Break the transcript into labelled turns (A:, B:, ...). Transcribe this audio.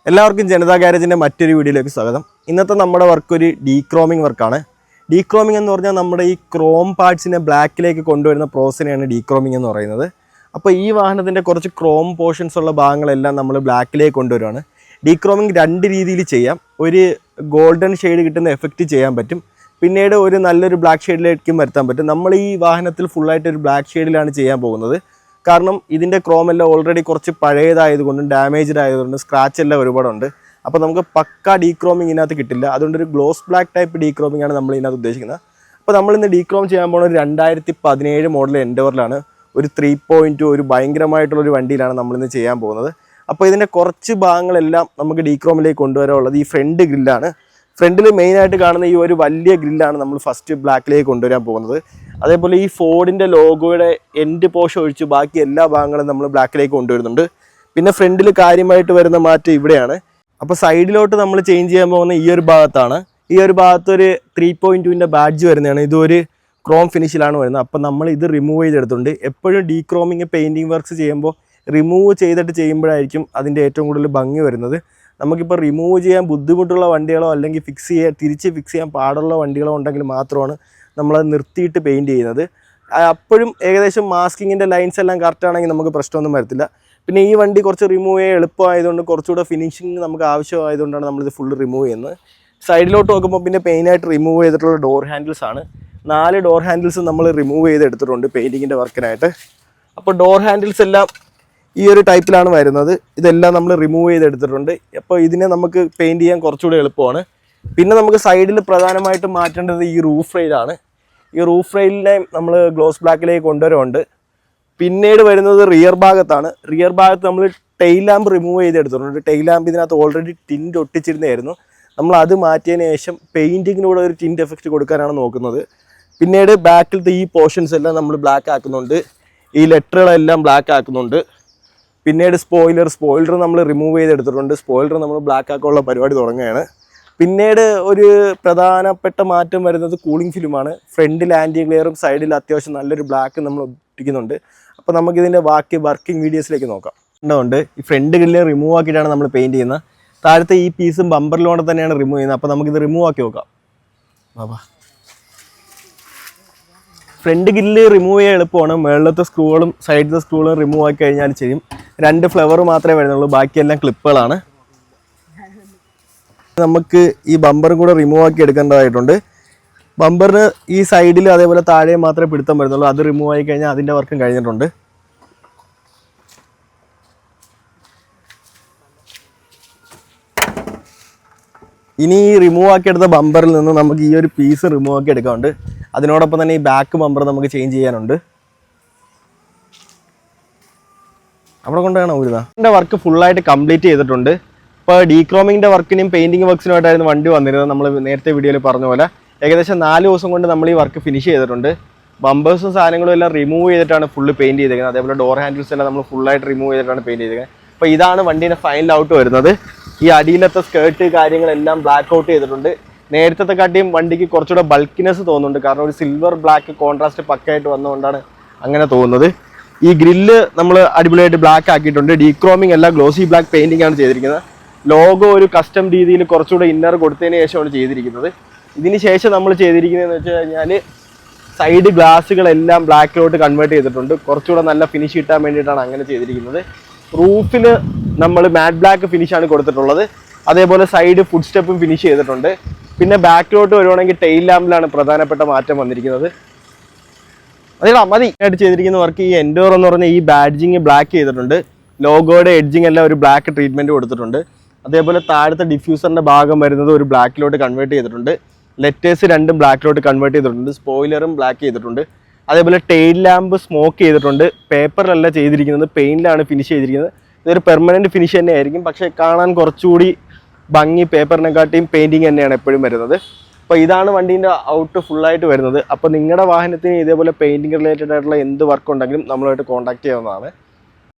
A: എല്ലാവർക്കും ജനതാ ഗാരേജിൻ്റെ മറ്റൊരു വീഡിയോയിലേക്ക് സ്വാഗതം. ഇന്നത്തെ നമ്മുടെ വർക്ക് ഒരു ഡീക്രോമിംഗ് വർക്കാണ്. ഡീക്രോമിംഗ് എന്ന് പറഞ്ഞാൽ നമ്മുടെ ഈ ക്രോം പാർട്സിനെ ബ്ലാക്കിലേക്ക് കൊണ്ടുവരുന്ന പ്രോസസ്സിനെയാണ് ഡീക്രോമിംഗ് എന്ന് പറയുന്നത്. അപ്പോൾ ഈ വാഹനത്തിൻ്റെ കുറച്ച് ക്രോം പോർഷൻസ് ഉള്ള ഭാഗങ്ങളെല്ലാം നമ്മൾ ബ്ലാക്കിലേക്ക് കൊണ്ടുവരുവാണ്. ഡീക്രോമിംഗ് രണ്ട് രീതിയിൽ ചെയ്യാം. ഒരു ഗോൾഡൻ ഷെയ്ഡ് കിട്ടുന്ന എഫക്റ്റ് ചെയ്യാൻ പറ്റും, പിന്നീട് ഒരു നല്ലൊരു ബ്ലാക്ക് ഷെയ്ഡിലേക്കും വരുത്താൻ പറ്റും. നമ്മൾ ഈ വാഹനത്തിൽ ഫുള്ളായിട്ട് ഒരു ബ്ലാക്ക് ഷെയ്ഡിലാണ് ചെയ്യാൻ പോകുന്നത്. കാരണം ഇതിൻ്റെ ക്രോം എല്ലാം ഓൾറെഡി കുറച്ച് പഴയതായതുകൊണ്ടും ഡാമേജ്ഡ് ആയതുകൊണ്ടും സ്ക്രാച്ച് എല്ലാം ഒരുപാടുണ്ട്. അപ്പോൾ നമുക്ക് പക്ക ഡീക്രോമിംഗ് ഇതിനകത്ത് കിട്ടില്ല. അതുകൊണ്ട് ഒരു ഗ്ലോസ് ബ്ലാക്ക് ടൈപ്പ് ഡീക്രോമിംഗ് ആണ് നമ്മൾ ഇതിനകത്ത് ഉദ്ദേശിക്കുന്നത്. അപ്പോൾ നമ്മളിന്ന് ഡീക്രോം ചെയ്യാൻ പോകുന്ന ഒരു 2017 മോഡൽ എൻഡോറിലാണ്. ഒരു 3.2 ഒരു ഭയങ്കരമായിട്ടുള്ളൊരു വണ്ടിയിലാണ് നമ്മളിന്ന് ചെയ്യാൻ പോകുന്നത്. അപ്പോൾ ഇതിൻ്റെ കുറച്ച് ഭാഗങ്ങളെല്ലാം നമുക്ക് ഡീക്രോമിലേക്ക് കൊണ്ടുവരാനുള്ളത് ഈ ഫ്രണ്ട് ഗ്രില്ലാണ്. ഫ്രണ്ടിൽ മെയിനായിട്ട് കാണുന്ന ഈ ഒരു വലിയ ഗ്രില്ലാണ് നമ്മൾ ഫസ്റ്റ് ബ്ലാക്കിലേക്ക് കൊണ്ടുവരാൻ പോകുന്നത്. അതേപോലെ ഈ ഫോർഡിൻ്റെ ലോഗോയുടെ എൻഡ് പോർഷൻ ഒഴിച്ച് ബാക്കി എല്ലാ ഭാഗങ്ങളും നമ്മൾ ബ്ലാക്കിലേക്ക് കൊണ്ടുവരുന്നുണ്ട്. പിന്നെ ഫ്രണ്ടിൽ കാര്യമായിട്ട് വരുന്ന മാറ്റം ഇവിടെയാണ്. അപ്പോൾ സൈഡിലോട്ട് നമ്മൾ ചേഞ്ച് ചെയ്യാൻ പോകുന്ന ഈ ഒരു ഭാഗത്താണ്. ഈ ഒരു ഭാഗത്തൊരു 3.2ൻ്റെ ബാഡ്ജ് വരുന്നതാണ്. ഇതൊരു ക്രോം ഫിനിഷിലാണ് വരുന്നത്. അപ്പോൾ നമ്മൾ ഇത് റിമൂവ് ചെയ്തെടുത്തുണ്ട്. എപ്പോഴും ഡീക്രോമിങ് പെയിൻറ്റിങ് വർക്ക്സ് ചെയ്യുമ്പോൾ റിമൂവ് ചെയ്തിട്ട് ചെയ്യുമ്പോഴായിരിക്കും അതിൻ്റെ ഏറ്റവും കൂടുതൽ ഭംഗി വരുന്നത്. നമുക്കിപ്പോൾ റിമൂവ് ചെയ്യാൻ ബുദ്ധിമുട്ടുള്ള വണ്ടികളോ അല്ലെങ്കിൽ തിരിച്ച് ഫിക്സ് ചെയ്യാൻ പാടുള്ള വണ്ടികളോ ഉണ്ടെങ്കിൽ മാത്രമാണ് നമ്മളത് നിർത്തിയിട്ട് പെയിൻറ്റ് ചെയ്യുന്നത്. അപ്പോഴും ഏകദേശം മാസ്കിങ്ങിൻ്റെ ലൈൻസ് എല്ലാം കറക്റ്റ് ആണെങ്കിൽ നമുക്ക് പ്രശ്നമൊന്നും വരത്തില്ല. പിന്നെ ഈ വണ്ടി കുറച്ച് റിമൂവ് ചെയ്യാൻ എളുപ്പമായതുകൊണ്ട് കുറച്ചുകൂടെ ഫിനിഷിങ് നമുക്ക് ആവശ്യമായതുകൊണ്ടാണ് നമ്മളിത് ഫുള്ള് റിമൂവ് ചെയ്യുന്നത്. സൈഡിലോട്ട് നോക്കുമ്പോൾ പിന്നെ പെയിനായിട്ട് റിമൂവ് ചെയ്തിട്ടുള്ള ഡോർ ഹാൻഡിൽസ് ആണ്. 4 ഡോർ ഹാൻഡിൽസ് നമ്മൾ റിമൂവ് ചെയ്തെടുത്തിട്ടുണ്ട് പെയിൻറ്റിങ്ങിൻ്റെ വർക്കിനായിട്ട്. അപ്പോൾ ഡോർ ഹാൻഡിൽസ് എല്ലാം ഈ ഒരു ടൈപ്പിലാണ് വരുന്നത്. ഇതെല്ലാം നമ്മൾ റിമൂവ് ചെയ്തെടുത്തിട്ടുണ്ട്. അപ്പോൾ ഇതിനെ നമുക്ക് പെയിൻറ്റ് ചെയ്യാൻ കുറച്ചുകൂടി എളുപ്പമാണ്. പിന്നെ നമുക്ക് സൈഡിൽ പ്രധാനമായിട്ടും മാറ്റേണ്ടത് ഈ റൂഫ് റെയിലാണ്. ഈ റൂഫ് റെയിലിനെ നമ്മൾ ഗ്ലോസ് ബ്ലാക്കിലേക്ക് കൊണ്ടുവരുന്നുണ്ട്. പിന്നീട് വരുന്നത് റിയർ ഭാഗത്താണ്. റിയർ ഭാഗത്ത് നമ്മൾ ടെയിൽ ലാമ്പ് റിമൂവ് ചെയ്തെടുത്തിട്ടുണ്ട്. ടെയിൽ ലാമ്പ് ഇതിനകത്ത് ഓൾറെഡി ടിൻറ്റ് ഒട്ടിച്ചിരുന്നതായിരുന്നു. നമ്മൾ അത് മാറ്റിയതിന് ശേഷം പെയിൻറ്റിങ്ങിലൂടെ ഒരു ടിൻറ്റ് എഫക്റ്റ് കൊടുക്കാനാണ് നോക്കുന്നത്. പിന്നീട് ബാക്കിലത്തെ ഈ പോർഷൻസ് എല്ലാം നമ്മൾ ബ്ലാക്ക് ആക്കുന്നുണ്ട്. ഈ ലെറ്ററുകളെല്ലാം ബ്ലാക്ക് ആക്കുന്നുണ്ട്. പിന്നീട് സ്പോയിലർ നമ്മൾ റിമൂവ് ചെയ്തെടുത്തിട്ടുണ്ട്. സ്പോയിലർ നമ്മൾ ബ്ലാക്ക് ആക്കാനുള്ള പരിപാടി തുടങ്ങുകയാണ്. പിന്നീട് ഒരു പ്രധാനപ്പെട്ട മാറ്റം വരുന്നത് കൂളിംഗ് ഫിലിമാണ്. ഫ്രണ്ടിൽ ആൻറ്റി ഗ്ലെയറും സൈഡിൽ അത്യാവശ്യം നല്ലൊരു ബ്ലാക്ക് നമ്മൾ ഒട്ടിക്കുന്നുണ്ട്. അപ്പോൾ നമുക്കിതിൻ്റെ ബാക്കി വർക്കിംഗ് വീഡിയോസിലേക്ക് നോക്കാം. അതുകൊണ്ട് ഈ ഫ്രണ്ട് ഗ്രില്ല് റിമൂവ് ആക്കിയിട്ടാണ് നമ്മൾ പെയിൻറ്റ് ചെയ്യുന്നത്. താഴത്തെ ഈ പീസും ബമ്പറിലൂടെ തന്നെയാണ് റിമൂവ് ചെയ്യുന്നത്. അപ്പോൾ നമുക്കിത് റിമൂവ് ആക്കി നോക്കാം. ഫ്രണ്ട് ഗ്രില്ല് റിമൂവ് ചെയ്യാൻ എളുപ്പമാണ്. മുകളിലത്തെ സ്ക്രൂകളും സൈഡിലത്തെ സ്ക്രൂകളും റിമൂവ് ആക്കി കഴിഞ്ഞാൽ ചെയ്യും. 2 ഫ്ലവർ മാത്രമേ വരുന്നുള്ളൂ, ബാക്കിയെല്ലാം ക്ലിപ്പുകളാണ്. നമുക്ക് ഈ ബമ്പറും കൂടെ റിമൂവ് ആക്കി എടുക്കേണ്ടതായിട്ടുണ്ട്. ബമ്പറിന് ഈ സൈഡിൽ അതേപോലെ താഴെ മാത്രമേ പിടുത്തം വരുന്നുള്ളൂ. അത് റിമൂവ് ആയി കഴിഞ്ഞാൽ അതിൻ്റെ വർക്കും കഴിഞ്ഞിട്ടുണ്ട്. ഇനി ഈ റിമൂവ് ആക്കി എടുത്ത ബമ്പറിൽ നിന്ന് നമുക്ക് ഈ ഒരു പീസ് റിമൂവ് ആക്കി എടുക്കാനുണ്ട്. അതിനോടൊപ്പം തന്നെ ഈ ബാക്ക് ബമ്പർ നമുക്ക് ചേഞ്ച് ചെയ്യാനുണ്ട്. അവിടെ കൊണ്ടാണ് ഇതിൻ്റെ വർക്ക് ഫുള്ളായിട്ട് കംപ്ലീറ്റ് ചെയ്തിട്ടുണ്ട്. ഇപ്പോൾ ഡീക്രോമിങ്ങിൻ്റെ വർക്കിനും പെയിൻറ്റിങ് വർക്ക്സിനുമായിട്ടായിരുന്നു വണ്ടി വന്നിരുന്നത്. നമ്മൾ നേരത്തെ വീഡിയോയിൽ പറഞ്ഞ പോലെ ഏകദേശം 4 ദിവസം കൊണ്ട് നമ്മൾ ഈ വർക്ക് ഫിനിഷ് ചെയ്തിട്ടുണ്ട്. ബമ്പേഴ്സും സാധനങ്ങളും എല്ലാം റിമൂവ് ചെയ്തിട്ടാണ് ഫുള്ള് പെയിൻറ്റ് ചെയ്തിരിക്കുന്നത്. അതേപോലെ ഡോർ ഹാൻഡിൽസ് എല്ലാം നമ്മൾ ഫുള്ളായിട്ട് റിമൂവ് ചെയ്തിട്ടാണ് പെയിൻറ്റ് ചെയ്തിരിക്കുന്നത്. അപ്പോൾ ഇതാണ് വണ്ടീൻ്റെ ഫൈനൽ ഔട്ട് വരുന്നത്. ഈ അടിയിലത്തെ സ്കേർട്ട് കാര്യങ്ങളെല്ലാം ബ്ലാക്ക് ഔട്ട് ചെയ്തിട്ടുണ്ട്. നേരത്തെ കാട്ടിയും വണ്ടിക്ക് കുറച്ചുകൂടെ ബൾക്കിനെസ് തോന്നുന്നുണ്ട്. കാരണം ഒരു സിൽവർ ബ്ലാക്ക് കോൺട്രാസ്റ്റ് പക്കയായിട്ട് വന്നുകൊണ്ടാണ് അങ്ങനെ തോന്നുന്നത്. ഈ ഗ്രില്ല് നമ്മൾ അടിപൊളിയായിട്ട് ബ്ലാക്ക് ആക്കിയിട്ടുണ്ട്. ഡീക്രോമിംഗ് അല്ല, ഗ്ലോസി ബ്ലാക്ക് പെയിൻറ്റിംഗ് ആണ് ചെയ്തിരിക്കുന്നത്. ലോഗോ ഒരു കസ്റ്റം രീതിയിൽ കുറച്ചുകൂടെ ഇന്നർ കൊടുത്തതിന് ശേഷമാണ് ചെയ്തിരിക്കുന്നത്. ഇതിന് ശേഷം നമ്മൾ ചെയ്തിരിക്കുന്നതെന്ന് വെച്ച് കഴിഞ്ഞാൽ സൈഡ് ഗ്ലാസ്സുകളെല്ലാം ബ്ലാക്കിലോട്ട് കൺവേർട്ട് ചെയ്തിട്ടുണ്ട്. കുറച്ചുകൂടെ നല്ല ഫിനിഷ് കിട്ടാൻ വേണ്ടിയിട്ടാണ് അങ്ങനെ ചെയ്തിരിക്കുന്നത്. റൂഫിൽ നമ്മൾ മാറ്റ് ബ്ലാക്ക് ഫിനിഷാണ് കൊടുത്തിട്ടുള്ളത്. അതേപോലെ സൈഡ് ഫുഡ് സ്റ്റെപ്പും ഫിനിഷ് ചെയ്തിട്ടുണ്ട്. പിന്നെ ബാക്കിലോട്ട് വരുവാണെങ്കിൽ ടെയിൽ ലാമ്പിലാണ് പ്രധാനപ്പെട്ട മാറ്റം വന്നിരിക്കുന്നത്. അതേടാ മതി ആയിട്ട് ചെയ്തിരിക്കുന്ന വർക്ക് ഈ എൻഡോർ എന്ന് പറഞ്ഞ ഈ ബാഡ്ജിങ് ബ്ലാക്ക് ചെയ്തിട്ടുണ്ട്. ലോഗോയുടെ എഡ്ജിങ് എല്ലാം ഒരു ബ്ലാക്ക് ട്രീറ്റ്മെൻറ്റ് കൊടുത്തിട്ടുണ്ട്. അതേപോലെ താഴത്തെ ഡിഫ്യൂസറിൻ്റെ ഭാഗം വരുന്നത് ഒരു ബ്ലാക്കിലോട്ട് കൺവേർട്ട് ചെയ്തിട്ടുണ്ട്. ലെറ്റേഴ്സ് 2 ബ്ലാക്കിലോട്ട് കൺവേർട്ട് ചെയ്തിട്ടുണ്ട്. സ്പോയിലറും ബ്ലാക്ക് ചെയ്തിട്ടുണ്ട്. അതേപോലെ ടെയിൽ ലാമ്പ് സ്മോക്ക് ചെയ്തിട്ടുണ്ട്. പേപ്പറിലല്ല ചെയ്തിരിക്കുന്നത്, പെയിൻറ്റിലാണ് ഫിനിഷ് ചെയ്തിരിക്കുന്നത്. ഇതൊരു പെർമനൻറ്റ് ഫിനിഷ് തന്നെ ആയിരിക്കും, പക്ഷേ കാണാൻ കുറച്ചുകൂടി ഭംഗി പേപ്പറിനെക്കാട്ടിയും പെയിൻറ്റിങ് തന്നെയാണ് എപ്പോഴും വരുന്നത്. അപ്പോൾ ഇതാണ് വണ്ടീൻ്റെ ഔട്ട് ഫുള്ളായിട്ട് വരുന്നത്. അപ്പോൾ നിങ്ങളുടെ വാഹനത്തിന് ഇതേപോലെ പെയിൻറ്റിങ് റിലേറ്റഡ് ആയിട്ടുള്ള എന്ത് വർക്ക് ഉണ്ടെങ്കിലും നമ്മളുമായിട്ട് കോൺടാക്ട് ചെയ്യാവുന്നതാണ്.